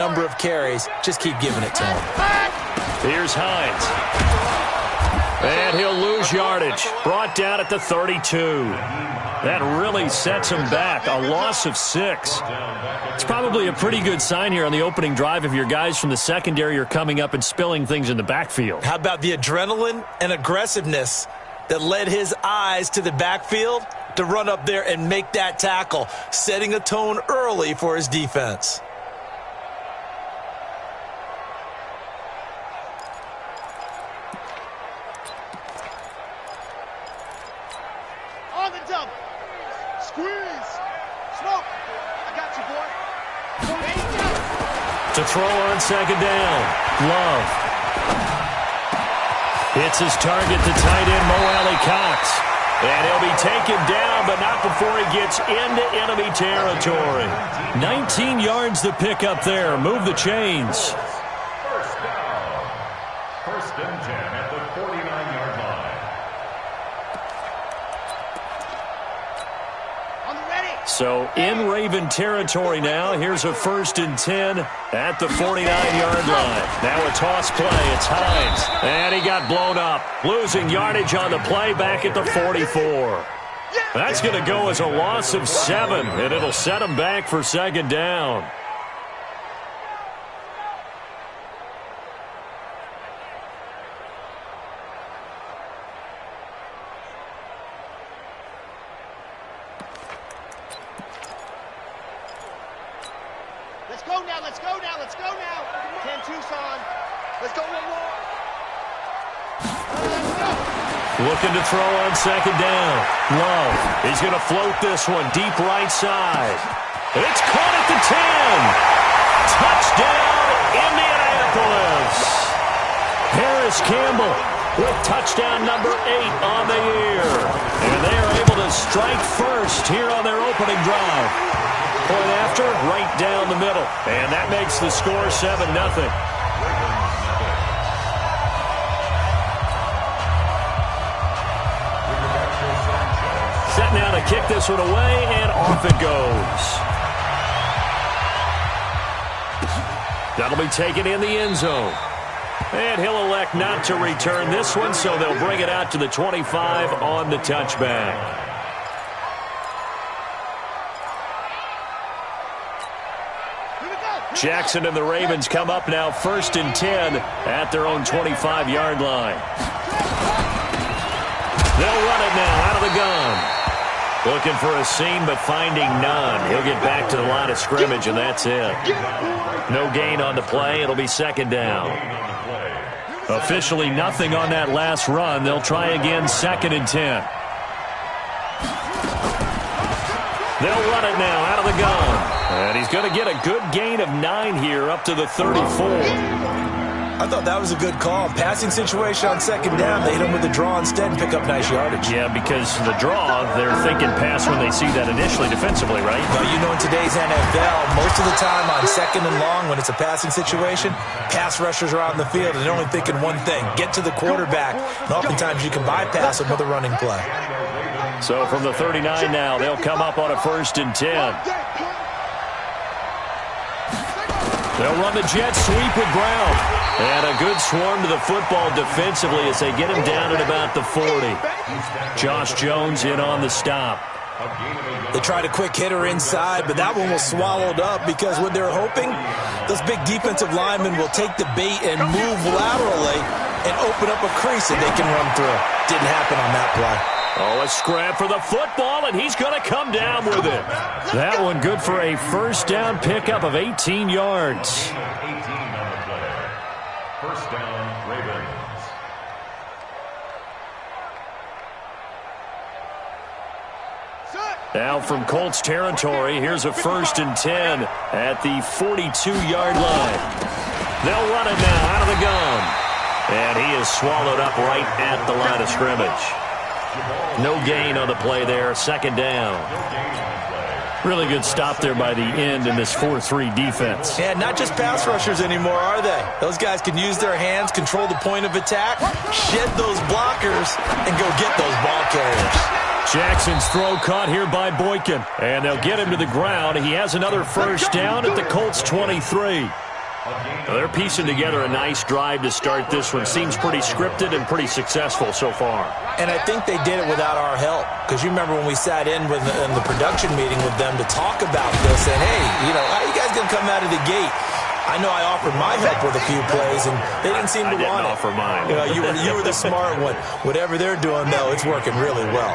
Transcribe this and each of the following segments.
number of carries. Just keep giving it to him. Here's Hines. And he'll lose yardage. Brought down at the 32. That really sets him back. A loss of 6. It's probably a pretty good sign here on the opening drive if your guys from the secondary are coming up and spilling things in the backfield. How about the adrenaline and aggressiveness that led his eyes to the backfield to run up there and make that tackle, setting a tone early for his defense. On the double. Squeeze. Smoke. I got you, boy. To throw on second down. Love. Hits his target, the tight end, Mo Alley Cox. And he'll be taken down, but not before he gets into enemy territory. 19 yards to pick up there. Move the chains. First down. First and 10 at the 49-yard line. On the ready. So in Raven territory now. Here's a 1st and 10 at the 49-yard line. Now a toss play. It's Hines. And he got blown up. Losing yardage on the play back at the 44. That's going to go as a loss of 7, and it'll set him back for second down. Let's go now. Let's go now. Let's go now. 10 Tucson. Let's go one more. Let's go. Looking to throw on second down. Love. He's going to float this one deep right side. It's caught at the 10. Touchdown, Indianapolis. Harris Campbell with touchdown number 8 on the year. And they are able to strike first here on their opening drive. Point after, right down the middle. And that makes the score 7-0. Set now to kick this one away, and off it goes. That'll be taken in the end zone. And he'll elect not to return this one, so they'll bring it out to the 25 on the touchback. Jackson and the Ravens come up now 1st and 10 at their own 25-yard line. They'll run it now out of the gun. Looking for a seam, but finding none. He'll get back to the line of scrimmage, and that's it. No gain on the play. It'll be second down. Officially nothing on that last run. They'll try again 2nd and 10. They'll run it now out of the gun. And he's going to get a good gain of 9 here up to the 34. I thought that was a good call. Passing situation on second down. They hit him with a draw instead and pick up nice yardage. Yeah, because the draw, they're thinking pass when they see that initially defensively, right? Well, you know, in today's NFL, most of the time on second and long when it's a passing situation, pass rushers are out in the field and they're only thinking one thing, get to the quarterback. And oftentimes you can bypass them with a running play. So from the 39 now, they'll come up on a 1st and 10. They'll run the jet sweep with Brown. And a good swarm to the football defensively as they get him down at about the 40. Josh Jones in on the stop. They tried a quick hitter inside, but that one was swallowed up because what they're hoping, those big defensive linemen will take the bait and move laterally and open up a crease that they can run through. Didn't happen on that play. Oh, a scrap for the football, and he's going to come down with it. That one good for a first down pickup of 18 yards. 18 on the play. First down, Ravens. Now from Colts territory, here's a 1st and 10 at the 42-yard line. They'll run it now out of the gun. And he is swallowed up right at the line of scrimmage. No gain on the play there, second down. Really good stop there by the end in this 4-3 defense. Yeah, not just pass rushers anymore, are they? Those guys can use their hands, control the point of attack, shed those blockers, and go get those ball carriers. Jackson's throw caught here by Boykin, and they'll get him to the ground. He has another first down at the Colts 23. They're piecing together a nice drive to start this one. Seems pretty scripted and pretty successful so far. And I think they did it without our help. Because you remember when we sat in the production meeting with them to talk about this, and hey, how are you guys going to come out of the gate? I know I offered my help with a few plays, and they didn't seem to want it. I didn't offer mine. You were the smart one. Whatever they're doing, though, it's working really well.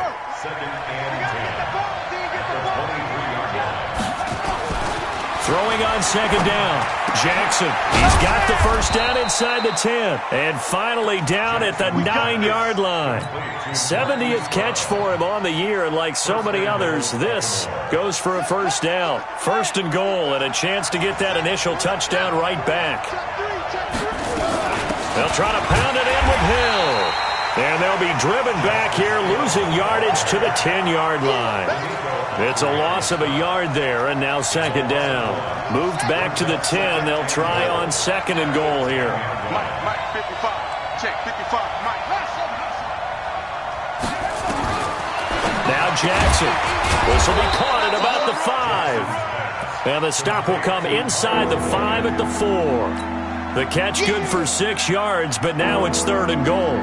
Throwing on second down. Jackson, he's got the first down inside the 10. And finally down at the 9-yard line. 70th catch for him on the year, and like so many others, this goes for a first down. First and goal, and a chance to get that initial touchdown right back. They'll try to pound it in with Hill. And they'll be driven back here, losing yardage to the 10-yard line. It's a loss of a yard there, and now second down. Moved back to the 10. They'll try on second and goal here. Mike, 55. Check, 55. Mike. Now Jackson. This will be caught at about the 5. And the stop will come inside the 5 at the 4. The catch good for 6 yards, but now it's third and goal.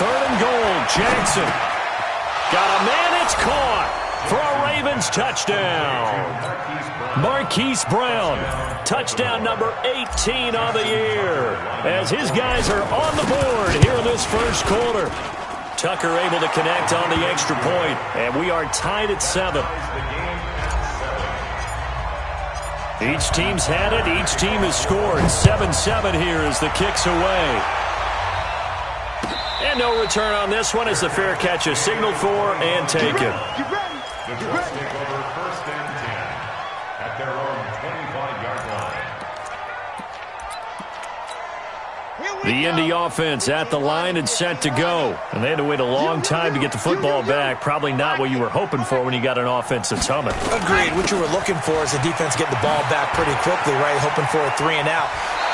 Third and goal, Jackson. Got a man, it's caught for a Ravens touchdown. Marquise Brown, touchdown number 18 on the year, as his guys are on the board here in this first quarter. Tucker able to connect on the extra point, and we are tied at 7. Each team's had it, each team has scored. 7-7 here as the kick's away. And no return on this one as the fair catch is signaled for and taken. The Bills take over first and 10 at their own 25-yard line. The Indy offense at the line and set to go. And they had to wait a long time to get the football back. Probably not what you were hoping for when you got an offense that's humming. Agreed. What you were looking for is the defense getting the ball back pretty quickly, right? Hoping for a 3 and out.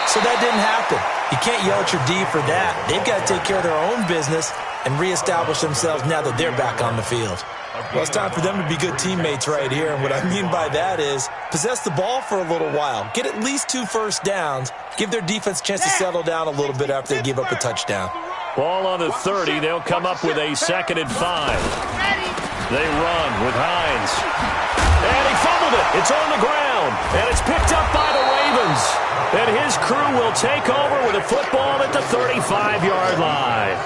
So that didn't happen. You can't yell at your D for that. They've got to take care of their own business and reestablish themselves now that they're back on the field. Well, it's time for them to be good teammates right here. And what I mean by that is possess the ball for a little while. Get at least 2 first downs. Give their defense a chance to settle down a little bit after they give up a touchdown. Ball on the 30. They'll come up with a 2nd and 5. They run with Hines. And he fumbled it. It's on the ground. And it's picked up by the Ravens. And his crew will take over with a football at the 35-yard line.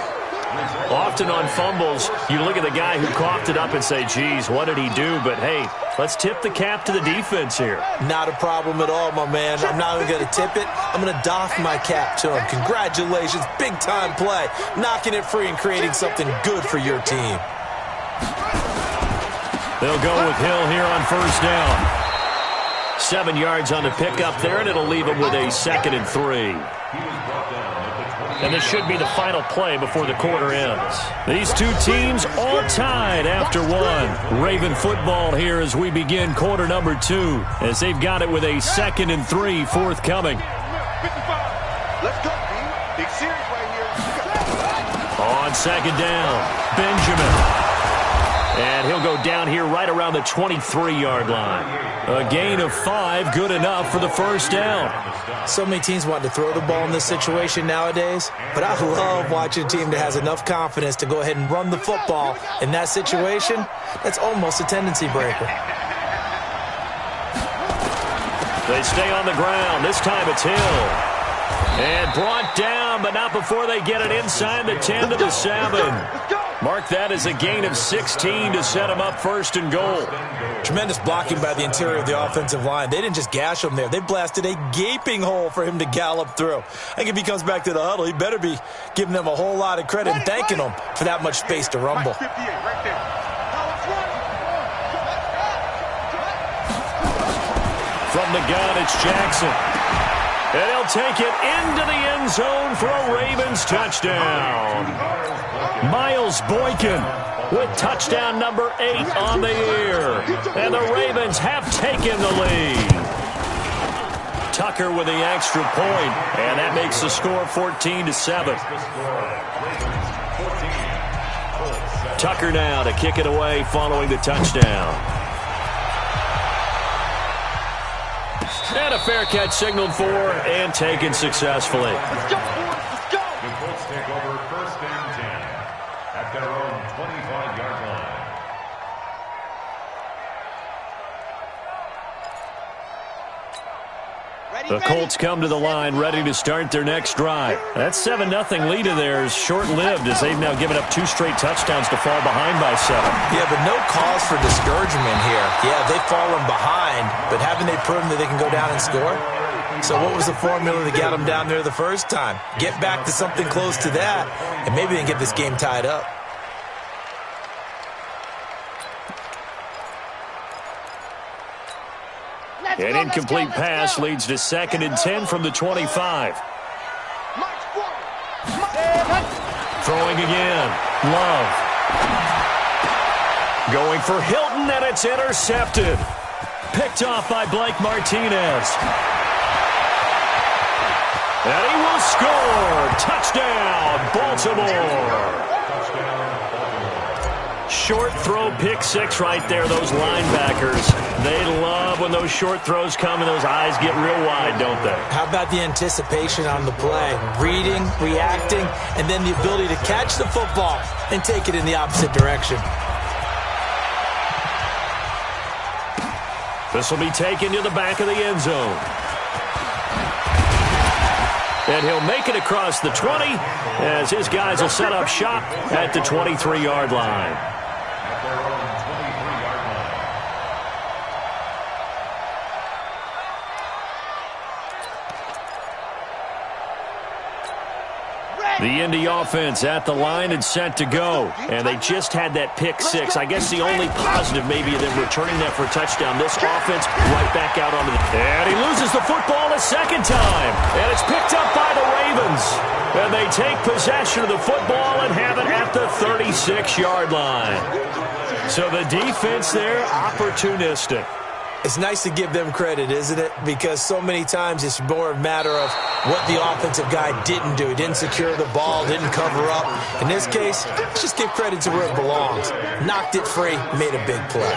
Often on fumbles, you look at the guy who coughed it up and say, geez, what did he do? But, hey, let's tip the cap to the defense here. Not a problem at all, my man. I'm not even going to tip it. I'm going to doff my cap to him. Congratulations. Big-time play. Knocking it free and creating something good for your team. They'll go with Hill here on first down. 7 yards on the pickup there, and it'll leave him with a 2nd and 3. And this should be the final play before the quarter ends. These two teams all tied after 1. Raven football here as we begin quarter number 2, as they've got it with a 2nd and 3 forthcoming. 55. Let's go, man. Big series right here. On second down, Benjamin. And he'll go down here right around the 23-yard line. A gain of 5, good enough for the first down. So many teams want to throw the ball in this situation nowadays, but I love watching a team that has enough confidence to go ahead and run the football in that situation. That's almost a tendency breaker. They stay on the ground. This time it's Hill. And brought down, but not before they get it inside the 10 to the 7. Mark that as a gain of 16 to set him up first and goal. Tremendous blocking by the interior of the offensive line. They didn't just gash him there. They blasted a gaping hole for him to gallop through. I think if he comes back to the huddle, he better be giving them a whole lot of credit and thanking them for that much space to rumble. From the gun, it's Jackson. And he'll take it into the end zone for a Ravens touchdown. Miles Boykin with touchdown number 8 on the year. And the Ravens have taken the lead. Tucker with the extra point, and that makes the score 14-7. Tucker now to kick it away following the touchdown. And a fair catch signaled for and taken successfully. Let's go, boys. Let's go. The Colts take over 1st and 10 at their own 25-yard line. The Colts come to the line ready to start their next drive. That 7-0 lead of theirs short-lived as they've now given up 2 straight touchdowns to fall behind by 7. Yeah, but no cause for discouragement here. Yeah, they've fallen behind, but haven't they proven that they can go down and score? So what was the formula that got them down there the first time? Get back to something close to that, and maybe they can get this game tied up. An incomplete pass leads to 2nd and 10 from the 25. Throwing again. Love. Going for Hilton, and it's intercepted. Picked off by Blake Martinez. And he will score. Touchdown, Baltimore. Short throw, pick 6 right there, those linebackers. They love when those short throws come and those eyes get real wide, don't they? How about the anticipation on the play? Reading, reacting, and then the ability to catch the football and take it in the opposite direction. This will be taken to the back of the end zone. And he'll make it across the 20 as his guys will set up shop at the 23-yard line. The Indy offense at the line and set to go. And they just had that pick 6. I guess the only positive maybe of them returning that for a touchdown. This offense right back out onto the... And he loses the football a second time. And it's picked up by the Ravens. And they take possession of the football and have it at the 36-yard line. So the defense there, opportunistic. It's nice to give them credit, isn't it? Because so many times it's more a matter of what the offensive guy didn't do. He didn't secure the ball, didn't cover up. In this case, let's just give credit to where it belongs. Knocked it free, made a big play.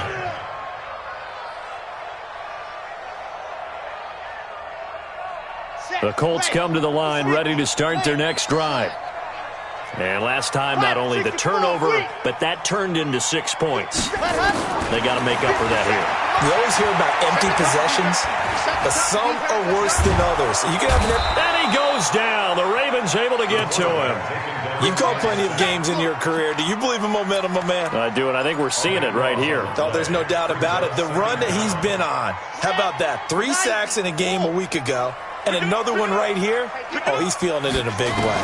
The Colts come to the line ready to start their next drive. And last time, not only the turnover, but that turned into 6 points. They got to make up for that here. You always hear about empty possessions, but some are worse than others. You can have and he goes down. The Ravens able to get to him. You've called plenty of games in your career. Do you believe in momentum, my man? I do, and I think we're seeing it right here. Oh, there's no doubt about it. The run that he's been on. How about that? 3 sacks in a game a week ago, and another one right here. Oh, he's feeling it in a big way.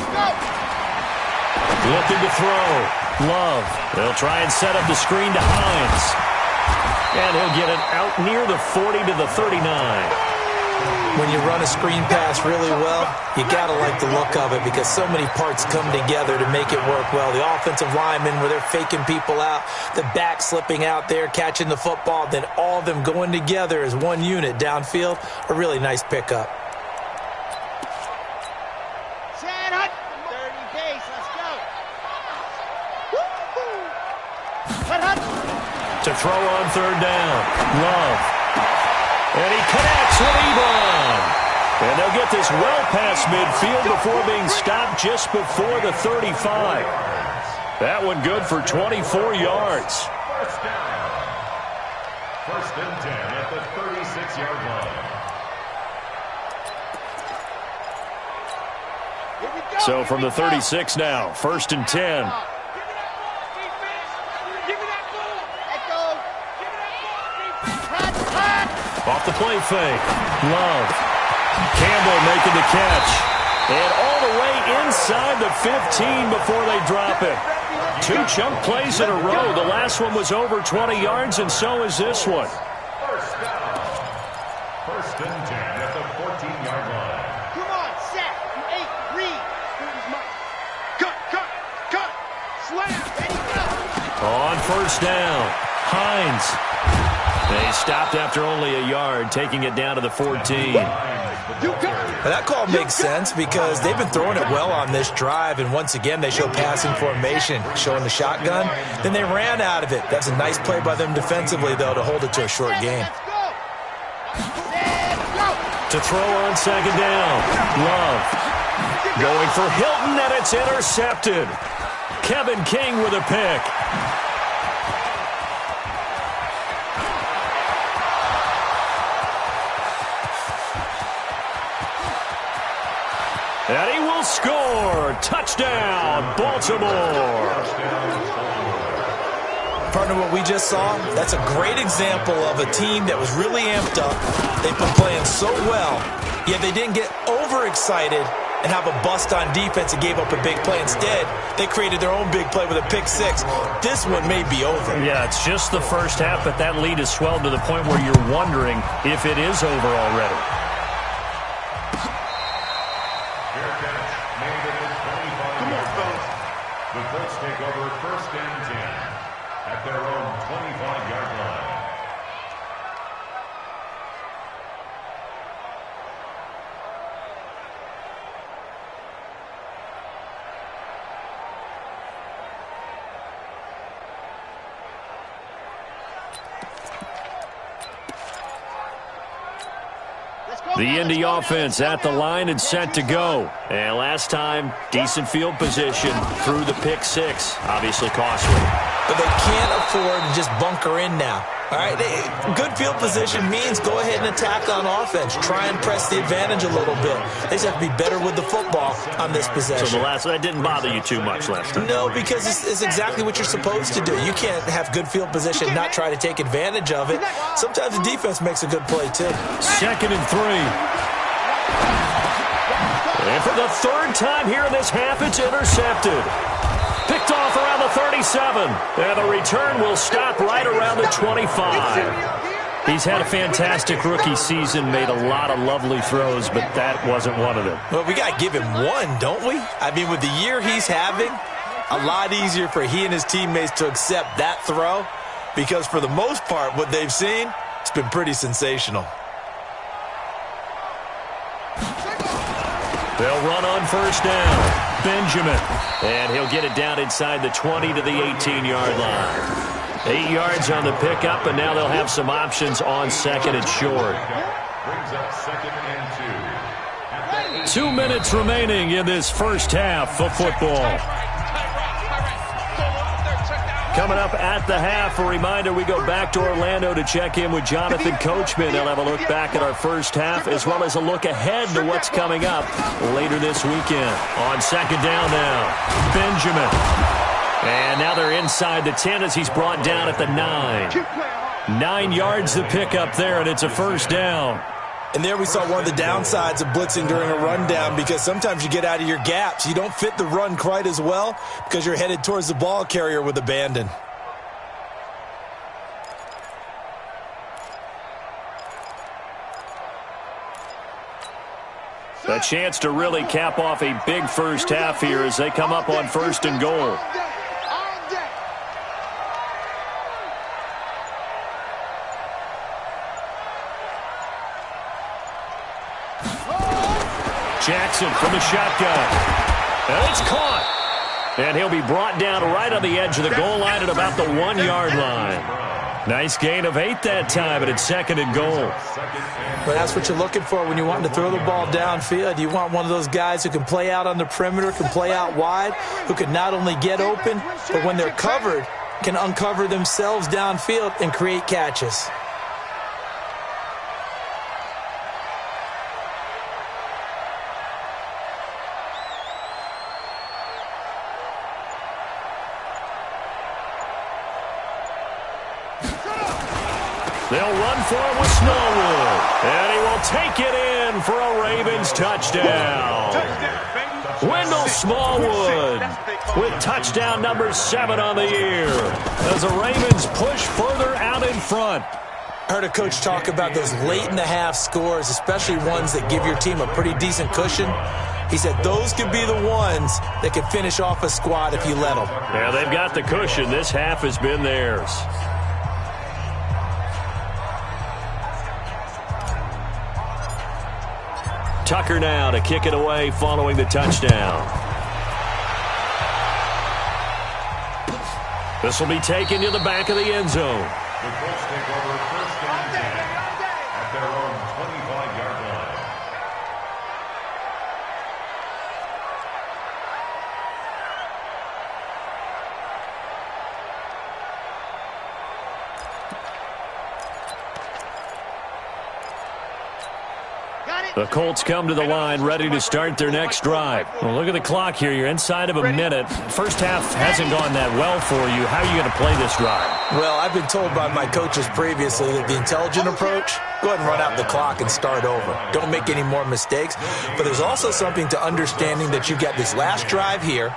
Looking to throw. Love. They'll try and set up the screen to Hines. And he'll get it out near the 40 to the 39. When you run a screen pass really well, you got to like the look of it because so many parts come together to make it work well. The offensive linemen, where they're faking people out, the back slipping out there, catching the football, then all of them going together as one unit downfield. A really nice pickup. To throw on 3rd down. Love. And he connects with Ebron. And they'll get this well past midfield before being stopped just before the 35. That one good for 24 yards. 1st down. 1st and 10 at the 36-yard line. So from the 36 now, 1st and 10. Off the play fake. Love. Campbell making the catch. And all the way inside the 15 before they drop it. 2 chunk plays in a row. The last one was over 20 yards, and so is this one. 1st down. 1st and 10 at the 14-yard line. Come on, set. You 8, read. Cut. Slam. Ready, go. On 1st down. Hines. They stopped after only a yard, taking it down to the 14. Now, that call makes sense because they've been throwing it well on this drive, and once again they show passing formation, showing the shotgun. Then they ran out of it. That's a nice play by them defensively, though, to hold it to a short game. To throw on second down. Love. Going for Hilton, and it's intercepted. Kevin King with a pick. And he will score. Touchdown, Baltimore. Partner, what we just saw, that's a great example of a team that was really amped up. They've been playing so well, yet they didn't get overexcited and have a bust on defense and gave up a big play. Instead, they created their own big play with a pick six. This one may be over. Yeah, it's just the first half, but that lead has swelled to the point where you're wondering if it is over already. The Colts take over first and 10 at their own 25-yard line. The Indy offense at the line and set to go. And last time, decent field position through the pick six. Obviously costly. But they can't afford to just bunker in now. All right, good field position means go ahead and attack on offense. Try and press the advantage a little bit. They just have to be better with the football on this possession. So that didn't bother you too much last time? No, because it's exactly what you're supposed to do. You can't have good field position and not try to take advantage of it. Sometimes the defense makes a good play, too. 2nd and 3. And for the third time here in this half, it's intercepted. Picked off around the 37. And the return will stop right around the 25. He's had a fantastic rookie season, made a lot of lovely throws, but that wasn't one of them. Well, we got to give him one, don't we? I mean, with the year he's having, a lot easier for he and his teammates to accept that throw because for the most part, what they've seen, it's been pretty sensational. They'll run on first down. Benjamin. And he'll get it down inside the 20 to the 18-yard line. 8 yards on the pickup, and now they'll have some options on second and short. Brings up 2nd and 2. 2 minutes remaining in this first half of football. Coming up at the half, a reminder, we go back to Orlando to check in with Jonathan Coachman. They'll have a look back at our first half as well as a look ahead to what's coming up later this weekend. On second down now, Benjamin. And now they're inside the 10 as he's brought down at the 9. 9 yards to pick up there, and it's a first down. And there we saw one of the downsides of blitzing during a rundown because sometimes you get out of your gaps. You don't fit the run quite as well because you're headed towards the ball carrier with abandon. A chance to really cap off a big first half here as they come up on first and goal. Jackson from the shotgun. And it's caught. And he'll be brought down right on the edge of the goal line at about the 1 yard line. Nice gain of 8 that time, and it's second and goal. But that's what you're looking for when you want to throw the ball downfield. You want one of those guys who can play out on the perimeter, can play out wide, who can not only get open, but when they're covered, can uncover themselves downfield and create catches. They'll run for it with Smallwood. And he will take it in for a Ravens touchdown. Wendell Smallwood with touchdown number 7 on the year as the Ravens push further out in front. I heard a coach talk about those late-in-the-half scores, especially ones that give your team a pretty decent cushion. He said those could be the ones that could finish off a squad if you let them. Yeah, they've got the cushion. This half has been theirs. Tucker now to kick it away following the touchdown. This will be taken to the back of the end zone. The Colts take over first and 10 at their own 25-yard line. The Colts come to the line ready to start their next drive. Well, look at the clock here. You're inside of a minute. First half hasn't gone that well for you. How are you going to play this drive? Well, I've been told by my coaches previously that the intelligent approach, go ahead and run out the clock and start over. Don't make any more mistakes. But there's also something to understanding that you get this last drive here.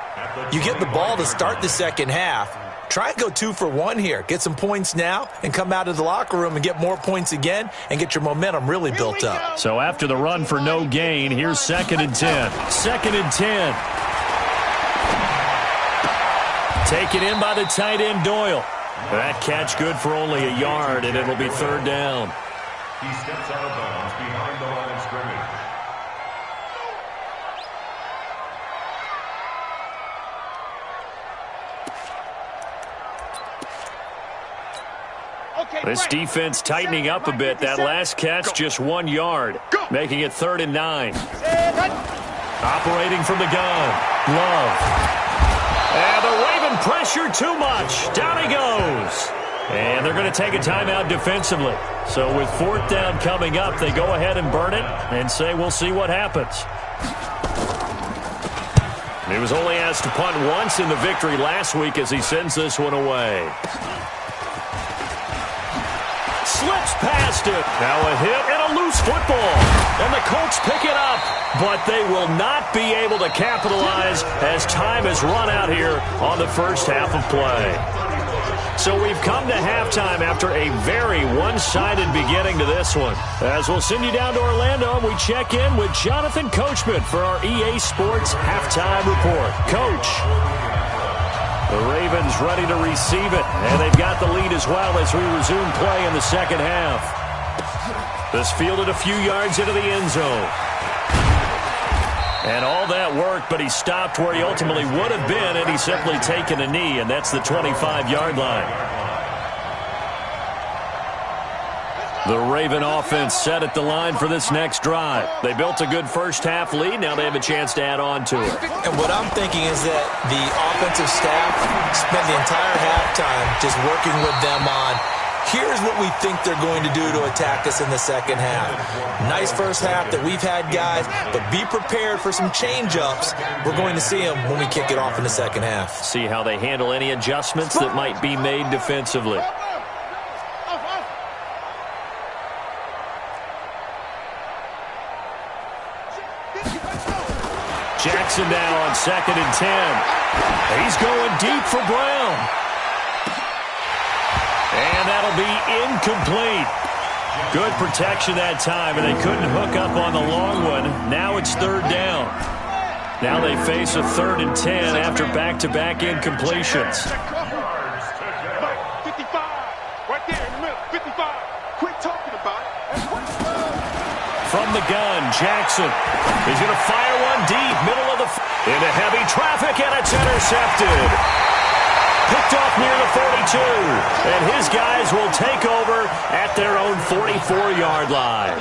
You get the ball to start the second half. Try and go 2 for 1 here. Get some points now and come out of the locker room and get more points again and get your momentum really built up. So after the run for no gain, here's 2nd and 10. 2nd and 10. Taken in by the tight end, Doyle. That catch good for only a yard, and it'll be 3rd down. He steps out of bounds behind the line of scrimmage. This defense tightening up a bit. That last catch just 1 yard, making it 3rd and 9. Operating from the gun, Love. And the Raven pressure too much. Down he goes. And they're going to take a timeout defensively. So with 4th down coming up, they go ahead and burn it and say we'll see what happens. He was only asked to punt once in the victory last week as he sends this one away. Slips past it. Now a hit and a loose football. And the Colts pick it up. But they will not be able to capitalize as time has run out here on the first half of play. So we've come to halftime after a very one-sided beginning to this one. As we'll send you down to Orlando, we check in with Jonathan Coachman for our EA Sports Halftime Report. Coach. The Ravens ready to receive it, and they've got the lead as well as we resume play in the second half. This fielded a few yards into the end zone. And all that worked, but he stopped where he ultimately would have been had he simply taken a knee, and that's the 25-yard line. The Raven offense set at the line for this next drive. They built a good first-half lead. Now they have a chance to add on to it. And what I'm thinking is that the offensive staff spent the entire halftime just working with them on, here's what we think they're going to do to attack us in the second half. Nice first half that we've had, guys, but be prepared for some change-ups. We're going to see them when we kick it off in the second half. See how they handle any adjustments that might be made defensively. Jackson now on 2nd and 10. He's going deep for Brown. And that'll be incomplete. Good protection that time, and they couldn't hook up on the long one. Now it's 3rd down. Now they face a 3rd and 10 after back-to-back incompletions. 55. Right there in the middle. 55. Quit talking about it. From the gun, Jackson. He's going to fire one deep, middle of the into heavy traffic, and it's intercepted. Picked off near the 42, and his guys will take over at their own 44-yard line.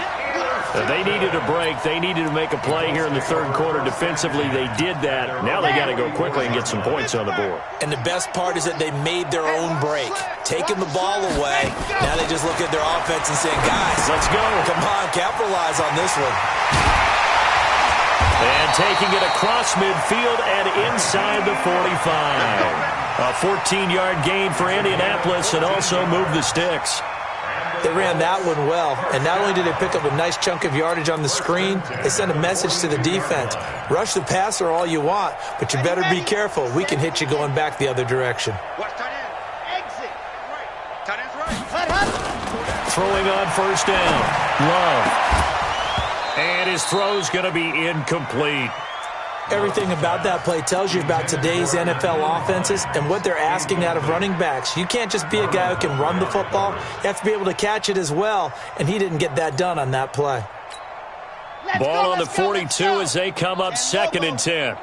They needed a break. They needed to make a play here in the 3rd quarter. Defensively, they did that. Now they got to go quickly and get some points on the board. And the best part is that they made their own break. Taking the ball away, now they just look at their offense and say, guys, let's go. Come on, capitalize on this one. And taking it across midfield and inside the 45. A 14-yard gain for Indianapolis and also moved the sticks. They ran that one well, and not only did they pick up a nice chunk of yardage on the screen, they sent a message to the defense. Rush the passer all you want, but you better be careful. We can hit you going back the other direction. Watch tight end. Exit. Right. Tight end's right. Throwing on 1st down. Love. And his throw's going to be incomplete. Everything about that play tells you about today's NFL offenses and what they're asking out of running backs. You can't just be a guy who can run the football. You have to be able to catch it as well, and he didn't get that done on that play. Ball on the 42 as they come up 2nd and 10.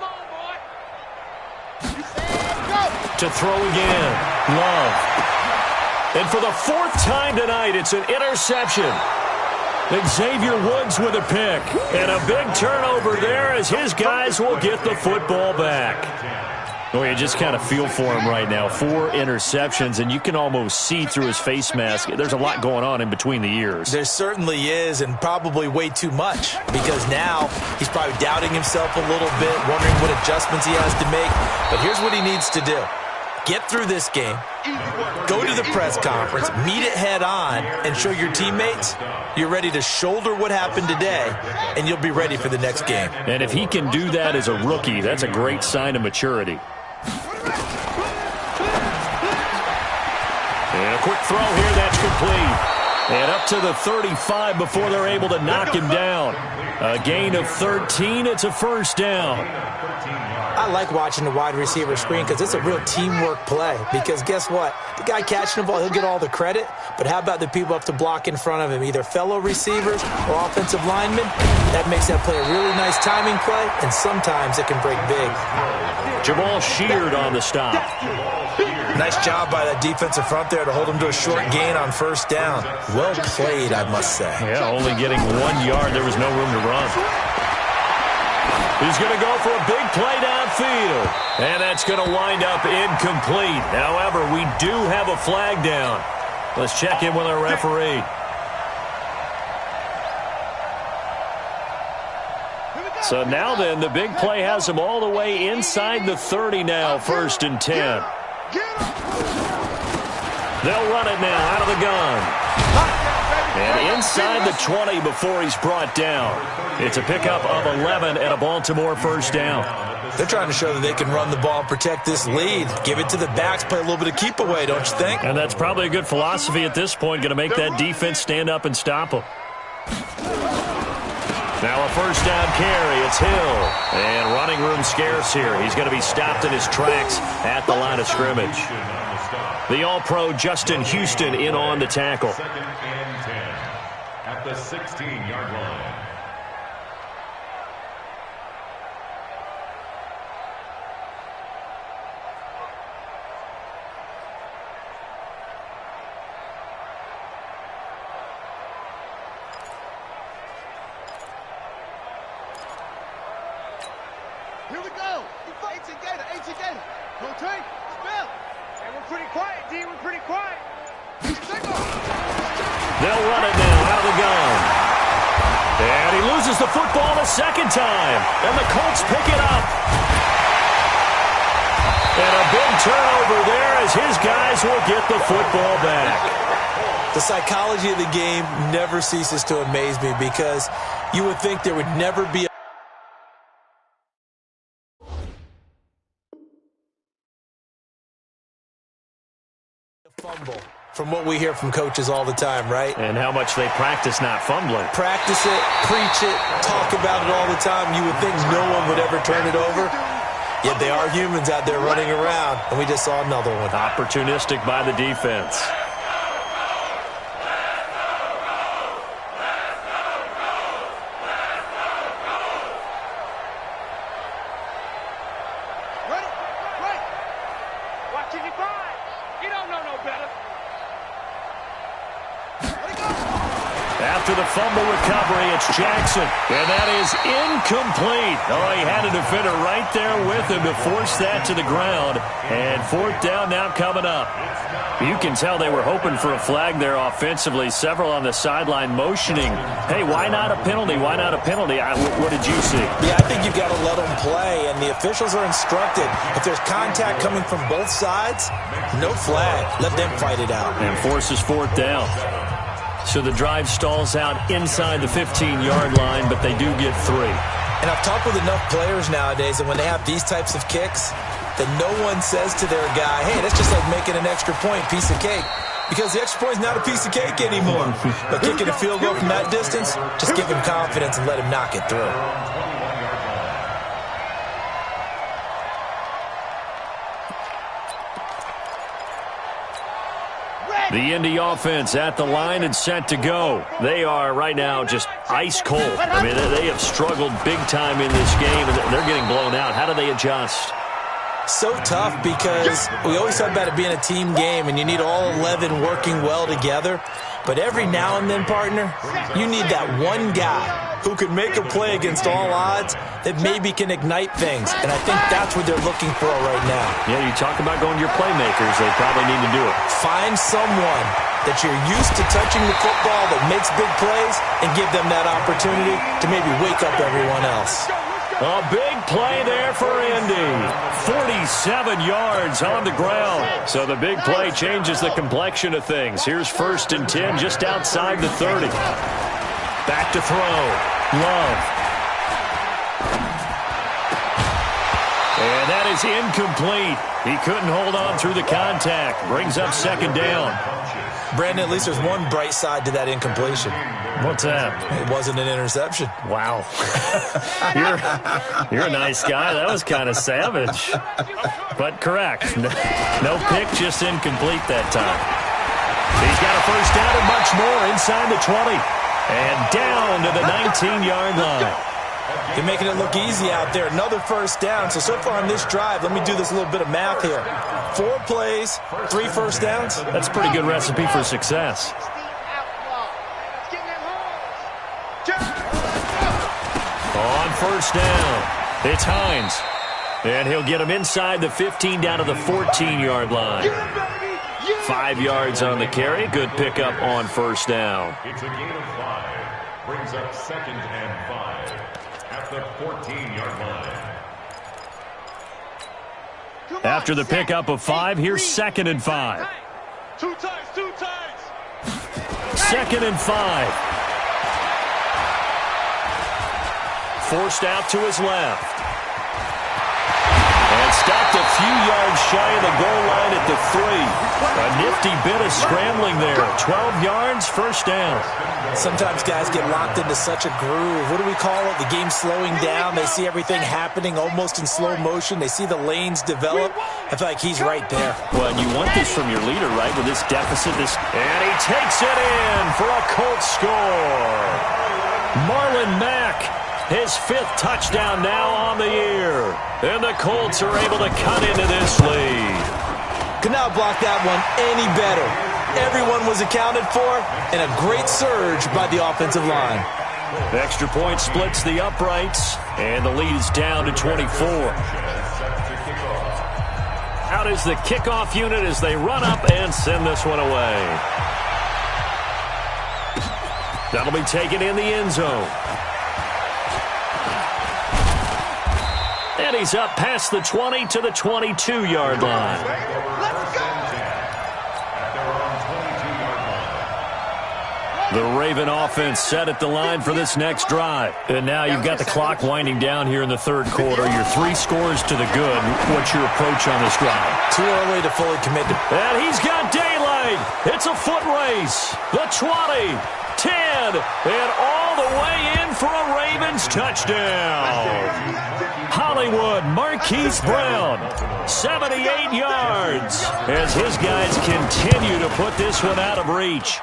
To throw again. Love. And for the 4th time tonight, it's an interception. Xavier Woods with a pick. And a big turnover there as his guys will get the football back. Oh, you just kind of feel for him right now. 4 interceptions, and you can almost see through his face mask. There's a lot going on in between the ears. There certainly is, and probably way too much, because now he's probably doubting himself a little bit, wondering what adjustments he has to make. But here's what he needs to do. Get through this game, go to the press conference, meet it head on, and show your teammates you're ready to shoulder what happened today, and you'll be ready for the next game. And if he can do that as a rookie, that's a great sign of maturity. And a quick throw here, that's complete. And up to the 35 before they're able to knock him down. A gain of 13, it's a 1st down. I like watching the wide receiver screen because it's a real teamwork play. Because guess what? The guy catching the ball, he'll get all the credit. But how about the people up to block in front of him, either fellow receivers or offensive linemen? That makes that play a really nice timing play, and sometimes it can break big. Jamal Sheard on the stop. Nice job by that defensive front there to hold him to a short gain on 1st down. Well played, I must say. Yeah, only getting 1 yard. There was no room to run. He's going to go for a big play downfield. And that's going to wind up incomplete. However, we do have a flag down. Let's check in with our referee. So now then, the big play has him all the way inside the 30 now, 1st and 10. They'll run it now out of the gun. And inside the 20 before he's brought down. It's a pickup of 11 and a Baltimore 1st down. They're trying to show that they can run the ball and protect this lead. Give it to the backs, play a little bit of keep away, don't you think? And that's probably a good philosophy at this point, going to make that defense stand up and stop them. Now a 1st down carry, it's Hill. And running room scarce here. He's going to be stopped in his tracks at the line of scrimmage. The All-Pro Justin Houston in on the tackle. 2nd and 10 at the 16-yard line. Here we go. 18 Gator, 18 Gator. Rotate, spell. And we're pretty quiet, D. We're pretty quiet. They'll run it now out of the gun. And he loses the football a 2nd time. And the Colts pick it up. And a big turnover there as his guys will get the football back. The psychology of the game never ceases to amaze me because you would think there would never be a fumble from what we hear from coaches all the time, right? And how much they practice not fumbling. Practice it, preach it, talk about it all the time. You would think no one would ever turn it over. Yet they are humans out there running around, and we just saw another one. Opportunistic by the defense. After the fumble recovery, it's Jackson. And that is incomplete. Oh, he had a defender right there with him to force that to the ground. And 4th down now coming up. You can tell they were hoping for a flag there offensively. Several on the sideline motioning. Hey, why not a penalty? Why not a penalty? What did you see? Yeah, I think you've got to let them play. And the officials are instructed. If there's contact coming from both sides, no flag. Let them fight it out. And forces 4th down. So the drive stalls out inside the 15-yard line, but they do get 3. And I've talked with enough players nowadays that when they have these types of kicks, that no one says to their guy, hey, that's just like making an extra point, piece of cake. Because the extra point is not a piece of cake anymore. But kicking a field goal from that distance, just give him confidence and let him knock it through. The Indy offense at the line and set to go. They are right now just ice cold. I mean, they have struggled big time in this game, and they're getting blown out. How do they adjust? So tough because we always talk about it being a team game, and you need all 11 working well together. But every now and then, partner, you need that one guy who can make a play against all odds that maybe can ignite things. And I think that's what they're looking for right now. Yeah, you talk about going to your playmakers. They probably need to do it. Find someone that you're used to touching the football that makes big plays and give them that opportunity to maybe wake up everyone else. A big play there for Indy. 47 yards on the ground. So the big play changes the complexion of things. Here's 1st and 10 just outside the 30. Back to throw. Love. And that is incomplete. He couldn't hold on through the contact. Brings up 2nd down. Brandon, at least there's one bright side to that incompletion. What's that? It wasn't an interception. Wow. You're a nice guy. That was kind of savage. But correct. No pick, just incomplete that time. He's got a 1st down and much more inside the 20. And down to the 19-yard line. They're making it look easy out there. Another 1st down. So far on this drive, let me do this little bit of math here. 4 plays, 3 1st downs. That's a pretty good recipe for success. On 1st down, it's Hines. And he'll get him inside the 15 down to the 14-yard line. 5 yards on the carry. Good pickup on 1st down. It's a gain of 5. Brings up 2nd and 5 at the 14-yard line. After the pickup of 5, here's 2nd and 5. 2 times, 2 times. 2nd and 5. Forced out to his left. And stopped a few yards shy of the goal line at the 3. A nifty bit of scrambling there. 12 yards, 1st down. Sometimes guys get locked into such a groove. What do we call it? The game's slowing down. They see everything happening almost in slow motion. They see the lanes develop. I feel like he's right there. Well, and you want this from your leader, right, with this deficit. And he takes it in for a Colts score. Marlon Mack, his 5th touchdown now on the year. And the Colts are able to cut into this lead. Could not block that one any better. Everyone was accounted for, and a great surge by the offensive line. The extra point splits the uprights, and the lead is down to 24. Out is the kickoff unit as they run up and send this one away. That'll be taken in the end zone. And he's up past the 20 to the 22-yard line. The Raven offense set at the line for this next drive. And now you've got the clock winding down here in the 3rd quarter. Your 3 scores to the good. What's your approach on this drive? Too early to fully commit to. And he's got daylight. It's a foot race. The 20, 10, and all the way in for a Ravens touchdown. Hollywood Marquise Brown, 78 yards, as his guys continue to put this one out of reach.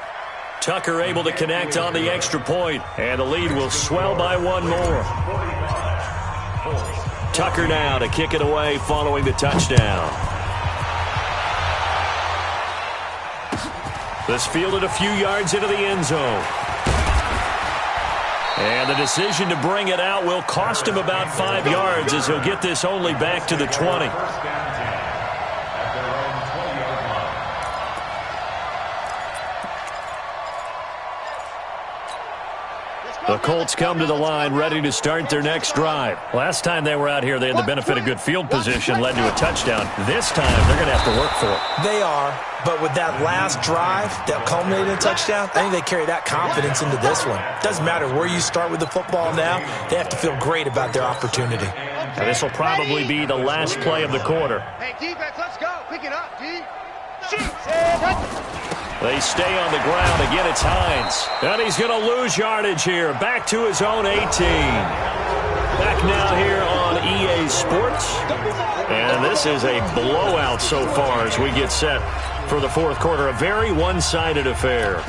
Tucker able to connect on the extra point, and the lead will swell by 1 more. Tucker now to kick it away following the touchdown. This fielded a few yards into the end zone. And the decision to bring it out will cost him about 5 yards as he'll get this only back to the 20. The Colts come to the line ready to start their next drive. Last time they were out here, they had the benefit of good field position, led to a touchdown. This time, they're going to have to work for it. They are, but with that last drive that culminated in a touchdown, I think they carry that confidence into this one. Doesn't matter where you start with the football now, they have to feel great about their opportunity. Now, this will probably be the last play of the quarter. Hey, defense, let's go. Pick it up, D. They stay on the ground. Again, it's Hines. And he's going to lose yardage here. Back to his own 18. Back now here on EA Sports. And this is a blowout so far as we get set for the fourth quarter. A very one-sided affair.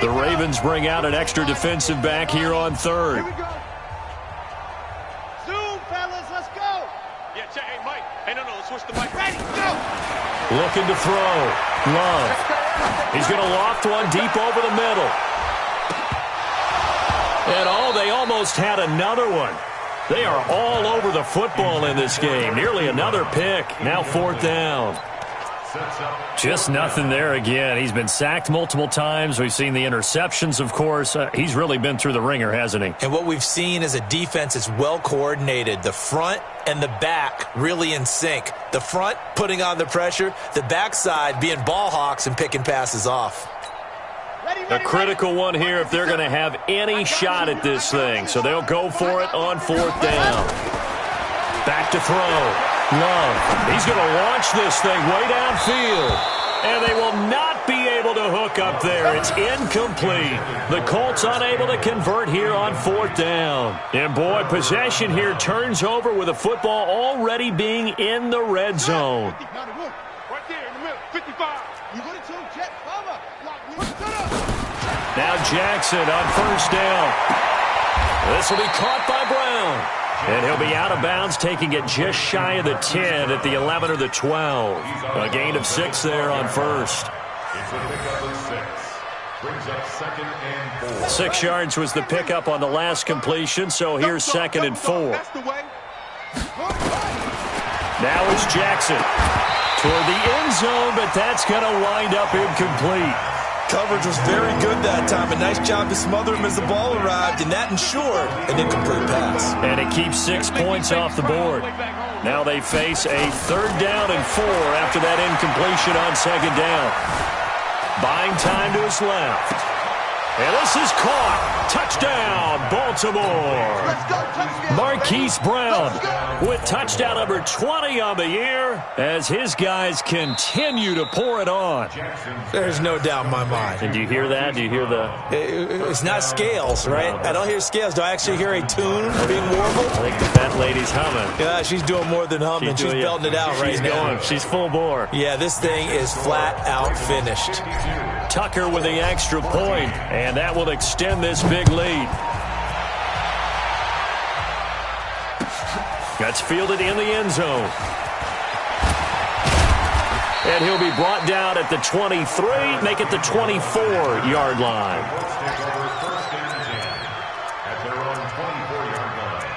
The Ravens bring out an extra defensive back here on third. Here we go. Zoom, fellas, let's go. Yeah, check. Hey, Mike. Hey, no, switch the mic. Ready, go. Looking to throw. Love. He's going to loft one deep over the middle. And they almost had another one. They are all over the football in this game. Nearly another pick. Now fourth down. Just nothing there again. He's been sacked multiple times. We've seen the interceptions, of course. He's really been through the ringer, hasn't he? And what we've seen is a defense that's well coordinated. The front and the back really in sync. The front putting on the pressure, the backside being ball hawks and picking passes off. A critical one here if they're going to have any shot at this thing. So they'll go for it on fourth down. Back to throw. Love. He's going to launch this thing way downfield. And they will not be able to hook up there. It's incomplete. The Colts unable to convert here on fourth down. And boy, possession here turns over with the football already being in the red zone. Right there in the middle, 55. You got it too, Jet. Farmer. Now Jackson on first down. This will be caught by Brown. And he'll be out of bounds, taking it just shy of the 10 at the 11 or the 12. A gain of 6 there on first. It's a pickup of 6. Brings up 2nd and 4. 6 yards was the pickup on the last completion, so here's 2nd and 4. That's the way. Now it's Jackson toward the end zone, but that's going to wind up incomplete. Coverage was very good that time. A nice job to smother him as the ball arrived, and that ensured an incomplete pass. And it keeps 6 points off the board. Now they face a 3rd down and 4 after that incompletion on 2nd down. Buying time to his left. And this is caught. Touchdown, Baltimore. Let's go, touchdown. Marquise Brown with touchdown number 20 on the year as his guys continue to pour it on. There's no doubt in my mind. And do you hear that? Do you hear the... It's not scales, right? I don't hear scales. Do I actually hear a tune being warbled? I think the fat lady's humming. Yeah, she's doing more than humming. She's belting it out right now. She's full bore. Yeah, this thing is flat out finished. Tucker with the extra point, and that will extend this big lead. That's fielded in the end zone. And he'll be brought down at the 23, make it the 24-yard line. Take over 1st and 10 at their own 24-yard line.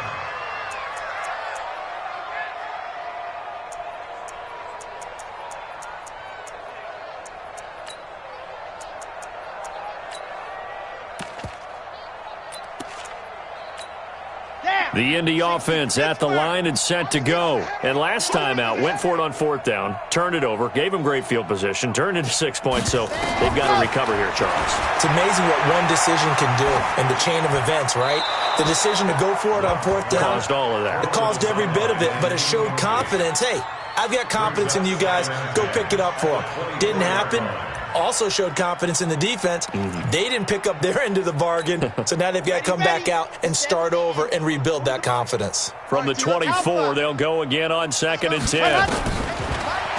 The Indy offense at the line and set to go. And last time out, went for it on 4th down, turned it over, gave him great field position, turned it to 6 points, so they've got to recover here, Charles. It's amazing what one decision can do in the chain of events, right? The decision to go for it on 4th down. Caused all of that. It caused every bit of it, but it showed confidence. Hey, I've got confidence in you guys. Go pick it up for them. Didn't happen. Also showed confidence in the defense. They didn't pick up their end of the bargain, so now they've got to come back out and start over and rebuild that confidence. From the 24, they'll go again on 2nd and 10.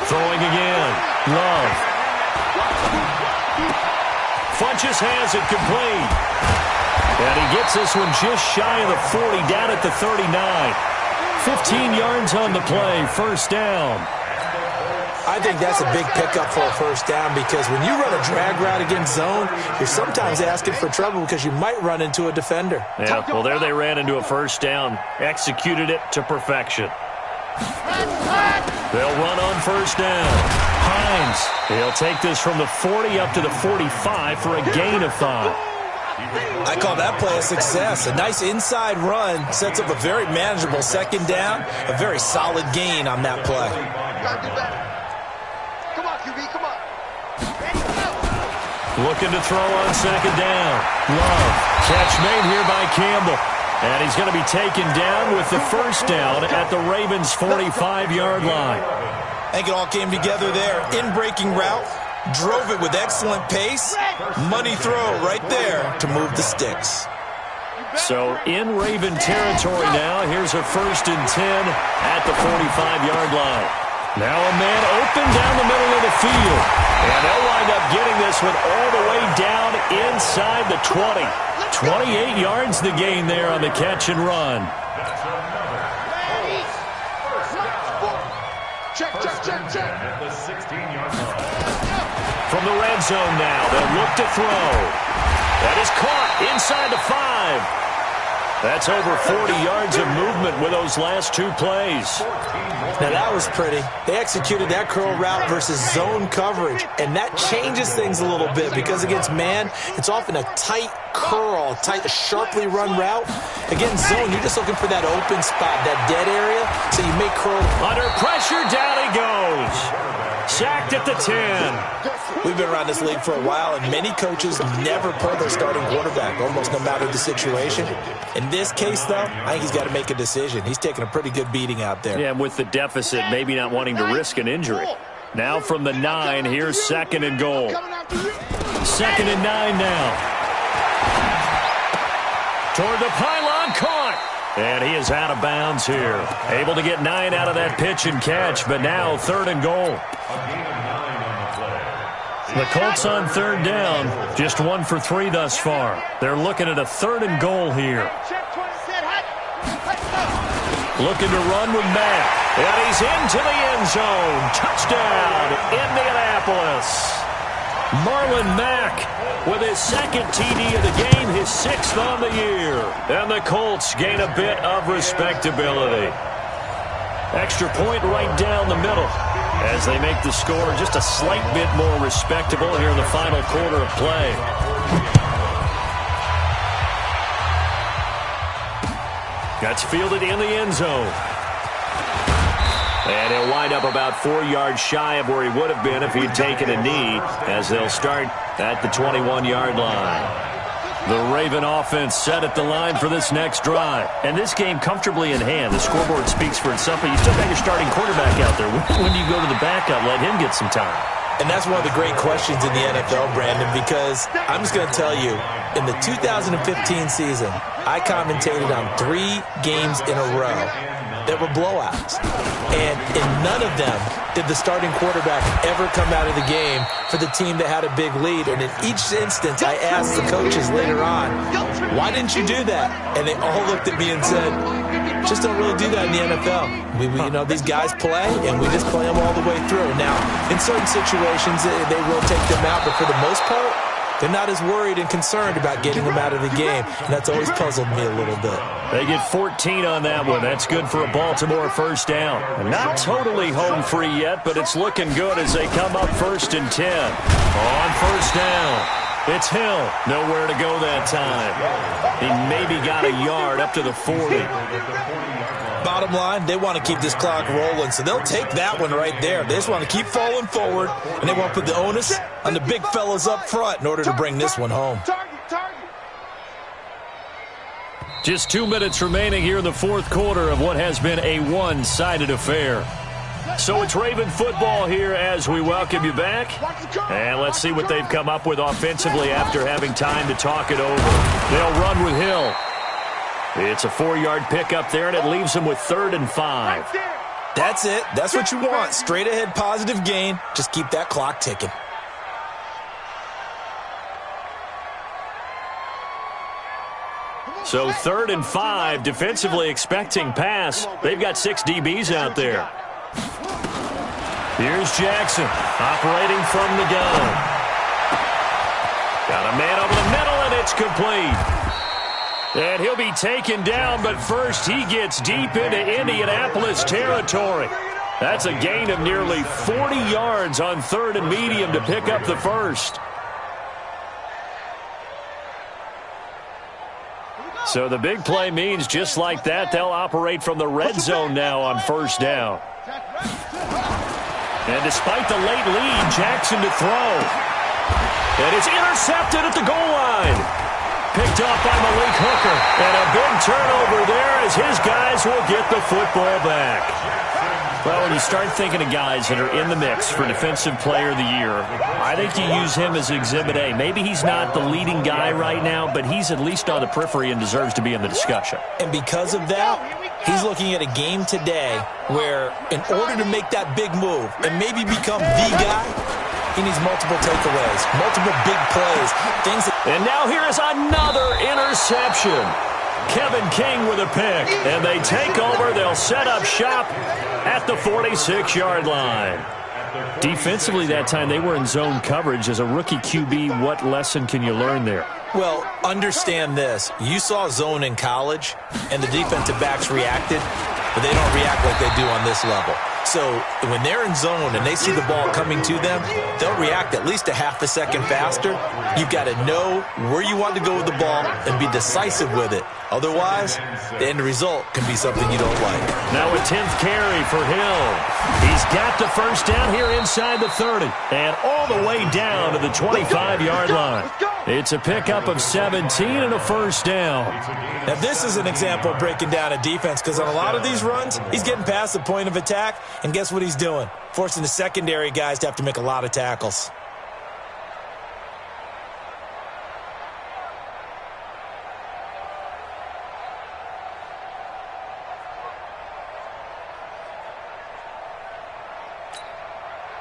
Throwing again. Love. Funches has it complete. And he gets this one just shy of the 40, down at the 39. 15 yards on the play, first down. I think that's a big pickup for a first down because when you run a drag route against zone, you're sometimes asking for trouble because you might run into a defender. Yeah, well, there they ran into a first down, executed it to perfection. They'll run on first down. Hines, he'll take this from the 40 up to the 45 for a gain of 5. I call that play a success. A nice inside run sets up a very manageable 2nd down, a very solid gain on that play. Gotta do better. Come on, QB, come on. Ready, go. Looking to throw on 2nd down. Love. Catch made here by Campbell. And he's going to be taken down with the first down at the Ravens' 45-yard line. I think it all came together there. In-breaking route, Drove it with excellent pace. Money throw right there to move the sticks. So in Raven territory now. Here's a 1st and 10 at the 45-yard line. Now a man open down the middle of the field. And they'll wind up getting this one all the way down inside the 20. 28 yards the gain there on the catch and run. Check. At the 16-yard line. From the red zone now, they'll look to throw. That is caught inside the 5. That's over 40 yards of movement with those last 2 plays. Now that was pretty. They executed that curl route versus zone coverage, and that changes things a little bit because against man, it's often a tight curl, tight, sharply run route. Against zone, you're just looking for that open spot, that dead area, so you may curl. Under pressure, down he goes. Sacked at the 10. We've been around this league for a while, and many coaches never pull their starting quarterback, almost no matter the situation. In this case, though, I think he's got to make a decision. He's taking a pretty good beating out there. Yeah, with the deficit, maybe not wanting to risk an injury. Now from the 9, here's 2nd and goal. 2nd and 9 now. Toward the pylon, caught. And he is out of bounds here. Able to get 9 out of that pitch and catch, but now 3rd and goal. The Colts on 3rd down, just 1 for 3 thus far. They're looking at a 3rd and goal here. Looking to run with Mack. And he's into the end zone. Touchdown, Indianapolis. Marlon Mack with his 2nd TD of the game, his 6th on the year. And the Colts gain a bit of respectability. Extra point right down the middle as they make the score just a slight bit more respectable here in the final quarter of play. That's fielded in the end zone. And he'll wind up about 4 yards shy of where he would have been if he'd taken a knee, as they'll start at the 21-yard line. The Raven offense set at the line for this next drive. And this game comfortably in hand. The scoreboard speaks for itself, but you still got your starting quarterback out there. When do you go to the backup? Let him get some time. And that's one of the great questions in the NFL, Brandon, because I'm just going to tell you, in the 2015 season, I commentated on 3 games in a row that were blowouts. And in none of them did the starting quarterback ever come out of the game for the team that had a big lead. And in each instance, I asked the coaches later on, why didn't you do that? And they all looked at me and said, just don't really do that in the NFL. You know, these guys play, and we just play them all the way through. Now, in certain situations, they will take them out, but for the most part, they're not as worried and concerned about getting them out of the game, and that's always puzzled me a little bit. They get 14 on that one. That's good for a Baltimore 1st down. Not totally home free yet, but it's looking good as they come up 1st and 10. On 1st down, it's Hill. Nowhere to go that time. He maybe got a yard up to the 40. Bottom line, they want to keep this clock rolling, so they'll take that one right there. They just want to keep falling forward, and they want to put the onus on the big fellas up front in order to bring this one home. Just 2 minutes remaining here in the 4th quarter of what has been a one-sided affair. So it's Raven football here as we welcome you back. And let's see what they've come up with offensively after having time to talk it over. They'll run with Hill. It's a 4-yard pickup there, and it leaves them with 3rd and 5. That's it. That's what you want. Straight ahead, positive gain. Just keep that clock ticking. So 3rd and 5, defensively expecting pass. They've got 6 DBs out there. Here's Jackson operating from the gun. Got a man over the middle, and it's complete. And he'll be taken down, but first he gets deep into Indianapolis territory. That's a gain of nearly 40 yards on 3rd and medium to pick up the first. So the big play means just like that, they'll operate from the red zone now on 1st down. And despite the late lead, Jackson to throw. And it's intercepted at the goal line. Picked off by Malik Hooker. And a big turnover there as his guys will get the football back. Well, when you start thinking of guys that are in the mix for Defensive Player of the Year, I think you use him as Exhibit A. Maybe he's not the leading guy right now, but he's at least on the periphery and deserves to be in the discussion. And because of that, he's looking at a game today where in order to make that big move and maybe become the guy, he needs multiple takeaways, multiple big plays, things that... And now here is another interception. Kevin King with a pick, and they take over. They'll set up shop at the 46-yard line. Defensively that time, they were in zone coverage. As a rookie QB, what lesson can you learn there? Well, understand this. You saw zone in college, and the defensive backs reacted, but they don't react like they do on this level. So when they're in zone and they see the ball coming to them, they'll react at least a half a second faster. You've got to know where you want to go with the ball and be decisive with it. Otherwise, the end result can be something you don't like. Now a 10th carry for Hill. He's got the first down here inside the 30 and all the way down to the 25-yard line. It's a pickup of 17 and a first down. Now this is an example of breaking down a defense, because on a lot of these runs, he's getting past the point of attack, and guess what he's doing? Forcing the secondary guys to have to make a lot of tackles.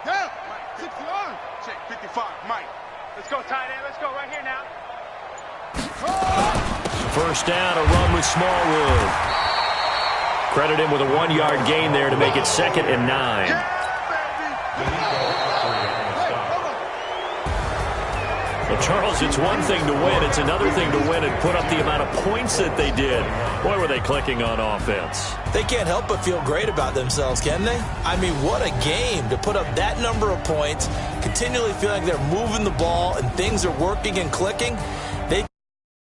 Down. Mike, 60 on. Check 55. Mike. Let's go, tight end. Let's go right here now. First down, a run with Smallwood. Credit him with a 1-yard gain there to make it 2nd and 9. Well, Charles, it's one thing to win. It's another thing to win and put up the amount of points that they did. Boy, were they clicking on offense. They can't help but feel great about themselves, can they? I mean, what a game to put up that number of points, continually feeling like they're moving the ball and things are working and clicking.